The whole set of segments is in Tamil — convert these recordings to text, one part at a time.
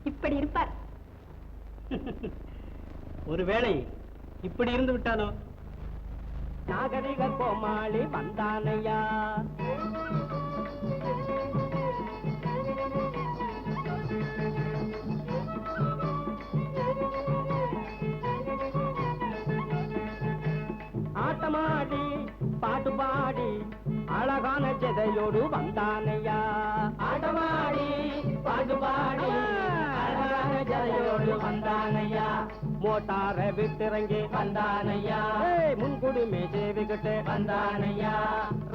இப்படி இருப்பார். ஒருவேளை இப்படி இருந்து விட்டாலோ? நாகரிக கோமாளி வந்தானையா, ஆட்டமாடி பாட்டு பாடி அழகான ஜெதையோடு வந்தானையா, ஆட்டமாடி பாட்டு பாடி அழகான ஜெதையோடு வந்தானையா, மோட்டார விட்டிறங்கி வந்தானையா, முன்குடுமே சேவிக்கிட்டு வந்தானையா,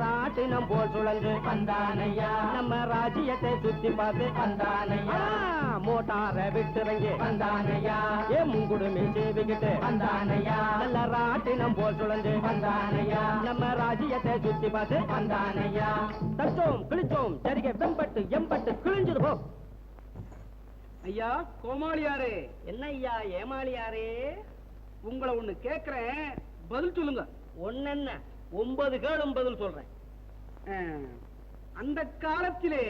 ராட்டினம் போல் சுழன்று வந்தானையா, நம்ம ராஜ்யத்தை சுத்தி பார்த்து வந்தானையா, மோட்டார விட்டிறங்கி வந்தானையா, முன்குடுமே சேவிக்கிட்டு வந்தானையா, நல்ல ராட்டினம் போல் சுழன்று வந்தானையா, நம்ம ராஜ்யத்தை சுத்தி பார்த்து வந்தானையா, தச்சோம் கிழிச்சோம் சரிகை வெம்பட்டு எம்பட்டு கிழிஞ்சது போ. ஐயா கோமாளியாரே. என்ன ஐயா ஏமாளியாரே? உங்களை ஒண்ணு கேக்குறேன், பதில் சொல்லுங்க. ஒன்னென்ன 9 கேளும் பதில் சொல்றேன். அந்த காலத்திலே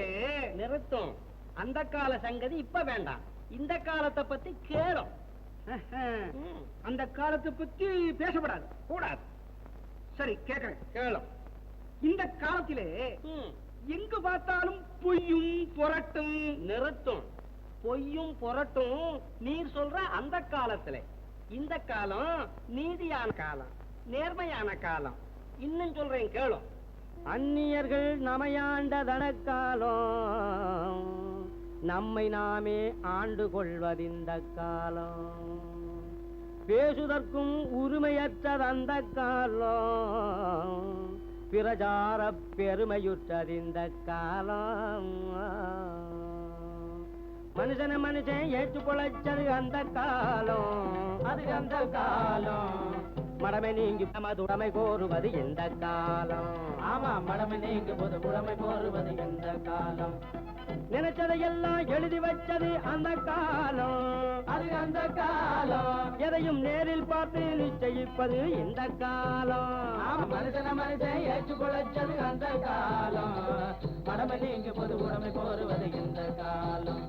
நிறுத்தும். அந்த கால சங்கதி இப்ப வேண்டாம், இந்த காலத்தை பத்தி கேளும். அந்த காலத்தை பத்தி பேசப்படாது, கூடாது. சரி கேக்குறேன், கேளும். இந்த காலத்திலே எங்கு பார்த்தாலும் பொய்யும் புரட்டும். நிறுத்தும். பொய்யும் புரட்டும் நீர் சொல்ற அந்த காலத்துல. இந்த காலம் நீதியான காலம், நேர்மையான காலம். இன்னும் சொல்றேன் கேளும். அந்நியர்கள் நமையாண்ட தனக்காலம், நம்மை நாமே ஆண்டு கொள்வதிந்த காலம், பேசுதற்கும் உரிமையற்றது அந்த காலம், பிரச்சார பெருமையுற்றதிந்த காலம், மனுஷன மனுஷன் ஏற்றுக்கொள்ளச்சது அந்த காலம், அது அந்த காலம், மடமை நீங்கி உடைமை கோருவது இந்த காலம். ஆமா, மடமை நீங்கி உடைமை கோருவது இந்த காலம், நினைச்சதையெல்லாம் எழுதி வச்சது அந்த காலம், அது அந்த காலம், எதையும் நேரில் பார்த்து நிச்சயிப்பது இந்த காலம். மனுஷன மனுஷன் ஏற்றுக்கொள்ளச்சது அந்த காலம், மடமை நீங்கி உடைமை கோருவது இந்த காலம்,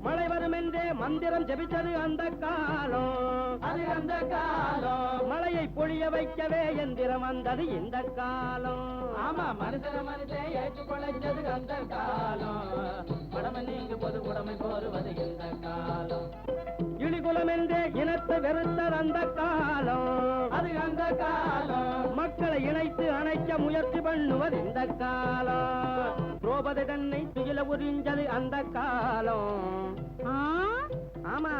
மழை வரும் என்றே மந்திரம் ஜபித்தது அந்த காலம், அது அந்த காலம், மழையை பொழிய வைக்கவே எந்திரம் வந்தது இந்த காலம். ஆமா, மனுஷன மனுஷன் ஏற்றுக்கொள்ளச்சது அந்த காலம், மடமை நீங்க பொது உடைமை கோருவது இந்த காலம், இழிகுலம் என்றே இனத்தை வெறுத்தது அந்த காலம், அது அந்த காலம், மக்களை இணைத்து அணைக்க முயற்சி பண்ணுவது இந்த காலம், திரௌபதி தன்னை துயில உறிஞ்சது அந்த காலம். ஆமா,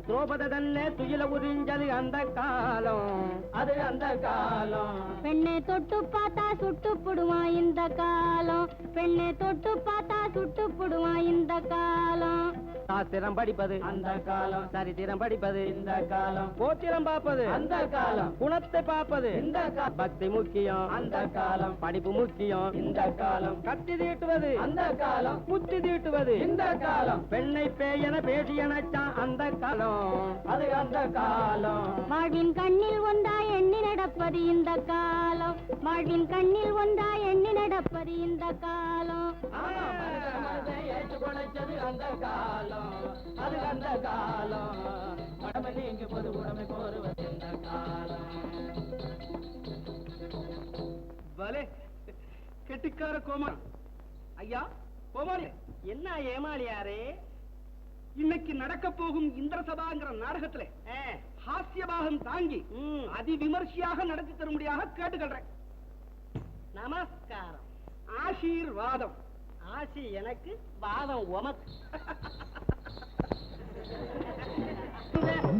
திரௌபதி தன்னை துயில உறிஞ்சது அந்த காலம், அது அந்த காலம், பெண்ணை தொட்டு பார்த்தா சுட்டு புடுவான் இந்த காலம், பெண்ணை தொட்டு பார்த்தா சுட்டு புடுவான் இந்த காலம், சாஸ்திரம் படிப்பது அந்த காலம், சரித்திரம் படிப்பது இந்த காலம், போத்திரம் பார்ப்பது அந்த காலம், குணத்தை பார்ப்பது இந்த காலம், பக்தி முக்கியம் அந்த காலம், படிப்பு முக்கியம் இந்த காலம், கத்தி தீட்டுவது அந்த காலம், புத்தி தீட்டுவது இந்த காலம், பெண்ணை பேயன பேசியனச்சான் அந்த காலம், அது அந்த காலம், வாழ்வின் கண்ணில் ஒன்றா எண்ணி நடப்பது இந்த காலம், வாழ்வின் கண்ணில் ஒன்றா எண்ணி நடப்பது இந்த காலம், ஏற்றுக்கொள்ளச்சது அந்த காலம், அது அந்த காலம், மடமை நீங்கி பொது உடைமை கோருவது இந்த காலம். பலே கெட்டிக்கார கோமாளி. ஐயா கோமாளி. என்ன ஏமாளியாரே? இன்னைக்கு நடக்க போகும் இந்திர சபாங்கிற நாடகத்துல ஹாஸ்யபாகம் தாங்கி அதிவிமர்சியாக நடத்தி தரும்படியாக கேட்டுக்கொள்றேன். நமஸ்காரம். ஆசீர்வாதம். ஆசி எனக்கு, வாதம் உமக்கு.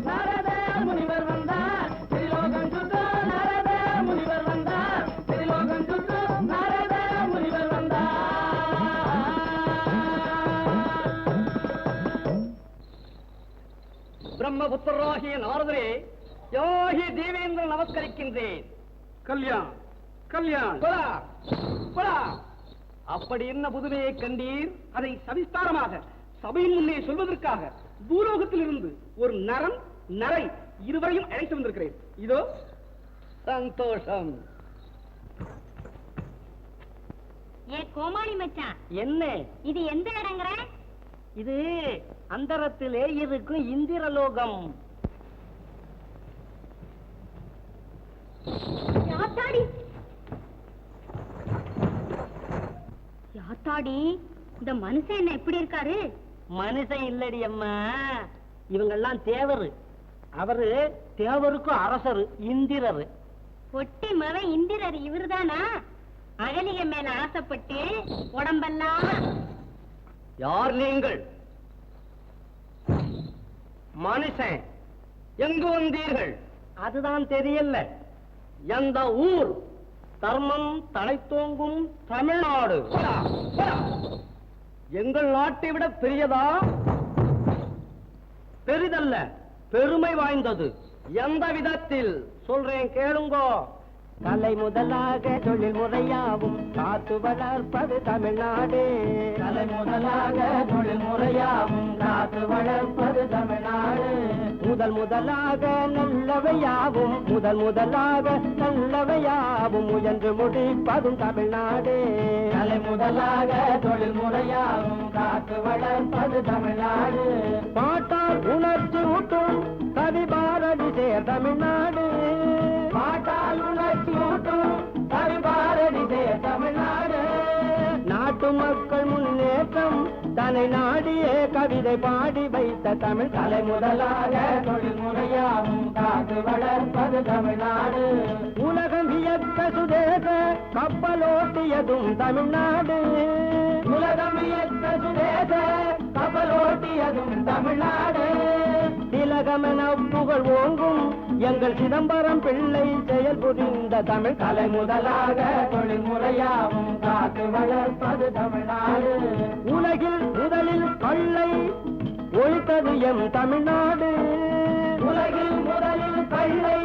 நாரத முனிவர் வந்தார், திரிலோகம் சுற்று. நாரத முனிவர் வந்தார், திரிலோகம் சுற்று. நாரத முனிவர் வந்தார். பிரம்மபுத்திராகிய நாரதரே, யோகி தேவேந்திர நமஸ்கரிக்கின்றேன். கல்யாண் கல்யாண். அப்படி என்ன புதுமையை கண்டீர்? அதை சவிஸ்தாரமாக சபையின் முன்னே சொல்வதற்காக பூலோகத்திலிருந்து ஒரு நரம் நரை இருவரையும் அழைத்து வந்திருக்கிறேன். இதோ. சந்தோஷம். ஏ கோமாளி மச்சான், என்ன இது எந்த இடங்கிற? இது அந்தரத்திலே இருக்கும் இந்திரலோகம். யாத்தாடி யாத்தாடி, இந்த மனுஷன் என்ன எப்படி இருக்காரு? மனுஷன் இல்லடி அம்மா, இவங்கெல்லாம் தேவரு. அவரு தேவருக்கும் அரசரு, இந்திரரு. பொட்டி மவ இந்திரர் இவருதானா? அகலிக மேல ஆசைப்பட்டு உடம்பெல்லாம். யார் நீங்கள்? மனுஷன். எங்கு வந்தீர்கள்? அதுதான் தெரியல. எந்த ஊர்? தர்மம் தழைத்தோங்கும் தமிழ்நாடு. எங்கள் நாட்டை விட பெரியதா? பெரிதல்ல, பெருமை வாய்ந்தது. எந்த விதத்தில்? சொல்றேன் கேளுங்கோ. தலை முதலாக தொழில் முறையாவும் காத்து வளர்ப்பது தமிழ்நாடு. தலை முதலாக தொழில் முறையாவும் காத்து வளர்ப்பது தமிழ்நாடு. முதலாக நல்லவையாவும் முதலாக நல்லவையாவும் முயன்று முடிப்பதும் தமிழ்நாடு. தலை முதலாக தொழில் முறையாவும் காத்து வளர்ப்பது தமிழ்நாடு. பாட்டால் உணர்ச்சி ஊட்டும் கவி பாரதி சேர் தமிழ்நாடு. பாட்டால் உணர்ச்சி ஊட்டும் கவி பாரதி சேர் தமிழ்நாடு. நாட்டு மக்கள் முன்னேற்றம் தன்னை நாடியே கவிதை பாடி வைத்த தமிழ். தலை முதலாக தொழில் முறையாவும் காத்து வளர்ப்பது தமிழ்நாடு. உலகம் வியக்க சுதேச கப்பலோட்டியதும் தமிழ்நாடு. உலகம் வியக்க சுதேச கப்பலோட்டியதும் தமிழ்நாடு. திலகமென புகழ் ஓங்கும் எங்கள் சிதம்பரம் பிள்ளை செயல் புரிந்த தமிழ். கலை முதலாக தொழில் முறையாவும் காத்து வளர்ப்பது தமிழ்நாடு. உலகில் முதலில் கள்ளை ஒழித்தது எம் தமிழ்நாடு. உலகில் முதலில் கள்ளை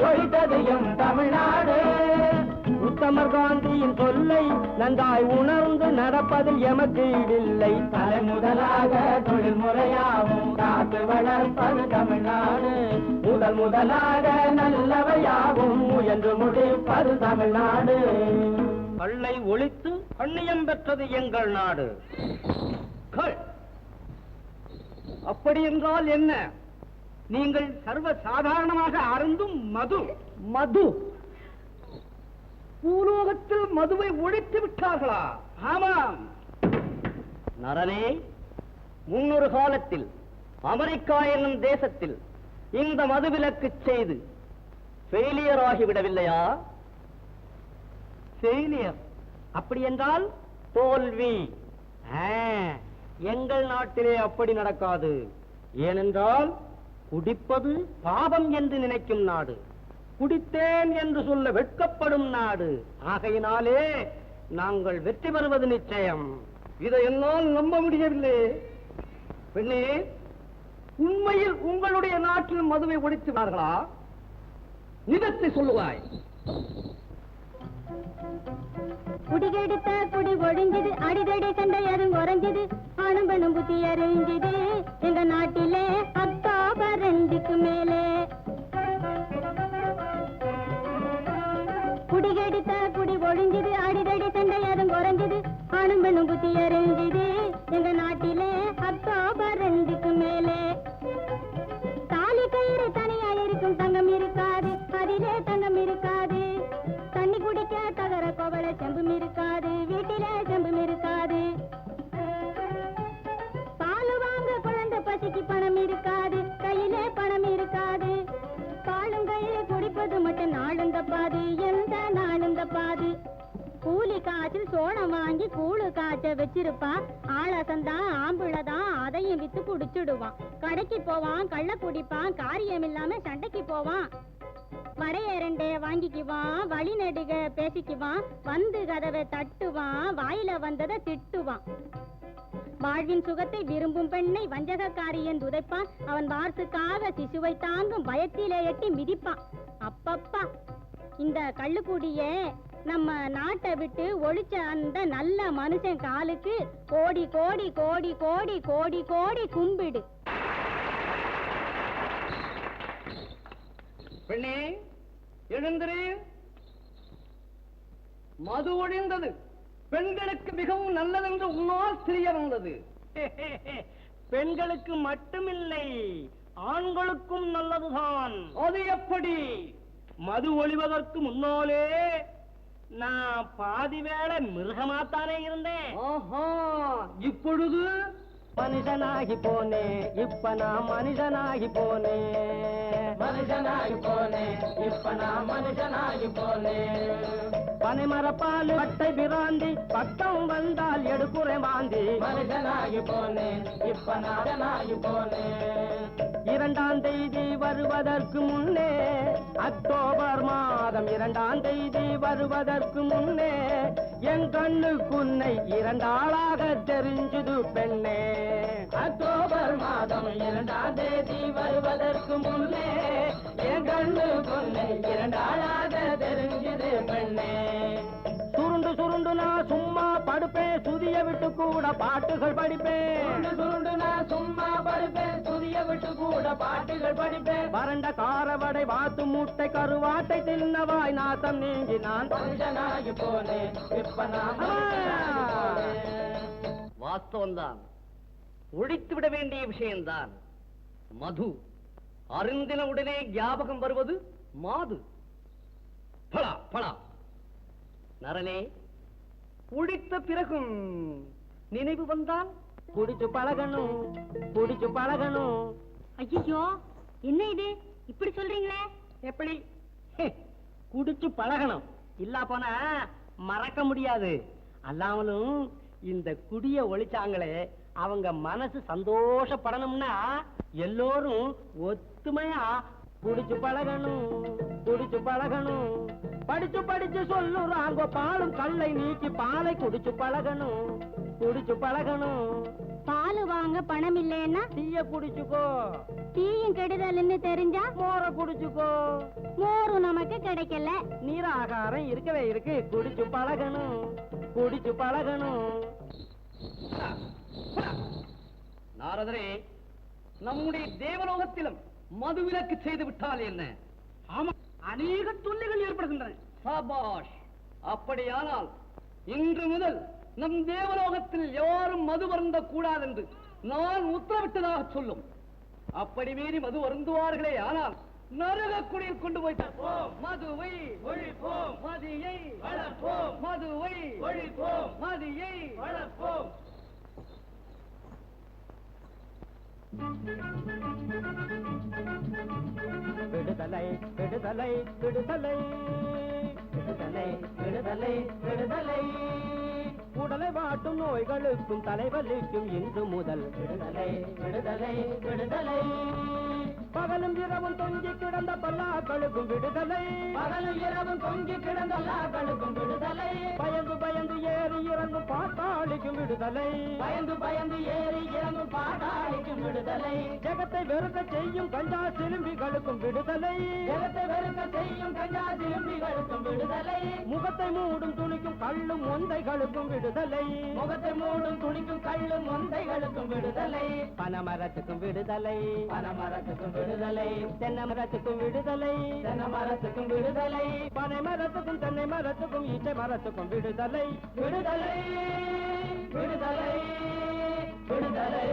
ஒழித்தது எம் தமிழ்நாடு. உத்தமர் காந்தியின் சொல்லை நன்றாய் உணர்ந்து நடப்பதில் எமக்கு ஈடில்லை. தலை முதலாக தொழில் முறையாவும் காத்து வளர்ப்பது தமிழ்நாடு. முதலாக நல்லவையாவும் முயன்று முடிப்பது தமிழ்நாடு. கள்ளை ஒழித்து கண்ணியம் பெற்றது எங்கள் நாடு. அப்படி என்றால் என்ன? நீங்கள் சர்வ சாதாரணமாக அருந்தும் மது. மது பூலோகத்தில் மதுவை ஒழித்து விட்டார்களா? ஆமாம். நரனே, முன்னொரு காலத்தில் அமெரிக்கா என்னும் தேசத்தில் இந்த மதுவிலக்கு செய்து ஃபெயிலியர் ஆகிவிடவில்லையா? ஃபெயிலியர் அப்படி என்றால் தோல்வி. எங்கள் நாட்டிலே அப்படி நடக்காது. ஏனென்றால் குடிப்பது பாவம் என்று நினைக்கும் நாடு, குடித்தேன் என்று சொல்ல வெட்கப்படும் நாடு. ஆகையினாலே நாங்கள் வெற்றி பெறுவது நிச்சயம். இதை என்னால் நம்ப முடியவில்லை. பெண்ணே, உண்மையில் உங்களுடைய நாட்டில் மதுவை ஒழித்துவார்களா? நிதத்தை சொல்லுவாய். குடிகெடுத்த குடி ஒழிஞ்சது, அடிதடி சண்டை அதுவும் குறைஞ்சது, ஆணும் பெண்ணும் புத்தி அறிஞ்சது எங்க நாட்டிலே அக்டோபர் 2க்கு மேலே. குடிகெடுத்த குடி ஒழிஞ்சது, அடிதடி சண்டை அதுவும் குறைஞ்சது, ஆணும் பெண்ணும் புத்தி அறிஞ்சது எங்க நாட்டிலே அக்டோபர் 2க்கு மேலே. தாலி கயிறு தனியா இருக்கும், தங்கம் இருக்காது, அதிலே தங்கம் இருக்காது. தண்ணி குடிக்க தகர கோவல செம்பும் இருக்காது, வீட்டிலே செம்பும் இருக்காது. பால் வாங்க குழந்தை பசிக்கு பணம் இருக்காது, கையிலே பணம் இருக்காது. பாலும் கையில குடிப்பது மட்டும் நாளும் தப்பாது, எந்த நாளும் தப்பாது. கூலி காய்ச்சல் சோளம் வாங்கி கூழு காய்ச்ச வச்சிருப்பான். ஆளசந்தான் ஆம்புளதான், அதையும் வித்து குடிச்சுடுவான். கடைக்கு போவான், கள்ள குடிப்பான், காரியம் இல்லாம சண்டைக்கு போவான். வரைய ரெண்டே வாங்கிக்குவான், வழி நெடுக பேசிக்குவான், வந்து கதவை தட்டுவான், வாயில வந்ததை திட்டுவான். வாழ்வின் சுகத்தை விரும்பும் பெண்ணை வஞ்சகக்காரியன் உதைப்பான். அவன் வார்த்துக்காக சிசுவை தாங்கும் பயத்திலே எட்டி மிதிப்பான். அப்பப்பா, இந்த கள்ளுக்குடிய நம்ம நாட்டை விட்டு ஒழிச்ச அந்த நல்ல மனுஷன் காலுக்கு கோடி கோடி கோடி கோடி கோடி கோடி கும்பிடு. பெண்ணே, எழுந்திரு. மது ஒழிந்தது பெண்களுக்கு மிகவும் நல்லதென்று உன்னால் தெரிய வந்தது. பெண்களுக்கு மட்டுமில்லை, ஆண்களுக்கும் நல்லதுதான். அது எப்படி? மது ஒழிவதற்கு முன்னாலே நான் பாதி வேளை மிருகமாத்தானே இருந்தேன். ஆஹா, இப்பொழுது மனுஷனாகி போனே, இப்ப நான் மனுஷனாகி போனே. மனுஷனாகி போனே, இப்ப நான் மனுஷனாகி போனே. பனைமரப்பால் பட்டை பிராந்தி பக்கம் வந்தால் எடுக்குறேன் வாந்தி. மனுஷனாகி போனே, இப்ப நானாகி போனே. 2ஆம் தேதி வருவதற்கு முன்னே, அக்டோபர் மாதம் 2ஆம் தேதி வருவதற்கு முன்னே, என் கண்ணுக்குன்னை 2 ஆளாக தெரிஞ்சுது பெண்ணே. அக்டோபர் மாதம் 2ஆம் தேதி வருவதற்கு முன்னே, என் கண்ணுக்குன்னை 2 ஆளாக தெரிஞ்சுது பெண்ணே. சுருண்டு சுருண்டு நான் சும்மா படுப்பேன், சுதிய விட்டு கூட பாட்டுகள் படிப்பேன். சுருண்டு நான் சும்மா படுப்பேன், சுதிய விட்டு கூட பாட்டுகள் படிப்பேன். வறண்ட காரவடை வாத்து முட்டை கருவாட்டை தின்னவாய் நாசம் நீங்கி நான் மனுஷனாகி போனேன். இப்ப நான் வாஸ்தவம்தான், ஒழித்து விட வேண்டிய விஷயம்தான். மது அருந்தின உடனே ஞாபகம் வருவது மாது. பலா பலா நரனே, ஒழித்த பிறகும் நினைவு வந்தால் குடிச்சு பழகணும், குடிச்சு பழகணும். ஐயோ, என்ன இது இப்படி சொல்றீங்களே? எப்படி? குடிச்சு பழகணும், இல்ல போனா மறக்க முடியாது. அல்லாமலும் இந்த குடிய ஒழிச்சாங்களே, அவங்க மனசு சந்தோஷப்படணும்னா எல்லோரும் ஒத்துமையா குடிச்சு பழகணும், குடிச்சு பழகணும். படிச்சு படிச்சு சொல்லுறாங்க, பாலும் கல்லை நீக்கி பாலை குடிச்சு பழகணும், குடிச்சு பழகணும். பால் வாங்க பணம் இல்லைன்னா டீய குடிச்சுக்கோ, டீயும் கெடுதல்னு தெரிஞ்சா மோர குடிச்சுக்கோ. மோரும் நமக்கு கிடைக்கல. நீர் ஆகாரம் இருக்கவே இருக்கு, குடிச்சு பழகணும், குடிச்சு பழகணும். நாரதரே, நம்முடைய தேவலோகத்திலும் மதுவிலக்கு செய்து விட்டால் என்ன? ஆமா, அநேக தொல்லைகள் ஏற்படுகின்றன. சபாஷ்! அப்படியானால் இன்று முதல் நம் தேவலோகத்தில் யாரும் மது வருந்த கூடாது என்று நான் உத்தரவிட்டதாக சொல்லும். அப்படி மீறி மது வருந்துவார்களே ஆனால் நரக குடியில் கொண்டு போய் மதுவை ஒழிப்போம், மதியை வளர்ப்போம், மதுவை ஒழிப்போம், மதியை வளர்ப்போம். விடுதலை விடுதலை விடுதலை விடுதலை விடுதலை விடுதலை. உடலை வாட்டும் நோய்களுக்கும் தலைவலிக்கும் இன்று முதல் விடுதலை விடுதலை விடுதலை. பகலும் இரவும் தொங்கி கிடந்த பல்லாக்களுக்கும் விடுதலை, பகலும் இரவும் தொங்கி கிடந்த பல்லாக்களுக்கும் விடுதலை. பயந்து பயந்து ஏறி இறங்கும் பாட்டாளிக்கும் விடுதலை, பயந்து பயந்து ஏறி இறங்கும் பாட்டாளிக்கும் விடுதலை. ஜெகத்தை வெறுக்க செய்யும் கஞ்சா சிலும்பிகளுக்கும் விடுதலை, ஜெகத்தை வெறுக்க செய்யும் கஞ்சா சிலும்பிகளுக்கும் விடுதலை. முகத்தை மூடும் துணிக்கும் கள்ளும் மொந்தைகளுக்கும் விடுதலை, முகத்தை மூடும் துணிக்கும் கள்ளும் மொந்தைகளுக்கும் விடுதலை. பனமரத்துக்கும் விடுதலை, பனமரத்துக்கும் விடுதலை. தென்னை மரத்துக்கும் விடுதலை, தென்னை மரத்துக்கும் விடுதலை. பனை மரத்துக்கும் தென்னை மரத்துக்கும் ஈச்சை மரத்துக்கும் விடுதலை, விடுதலை விடுதலை விடுதலை.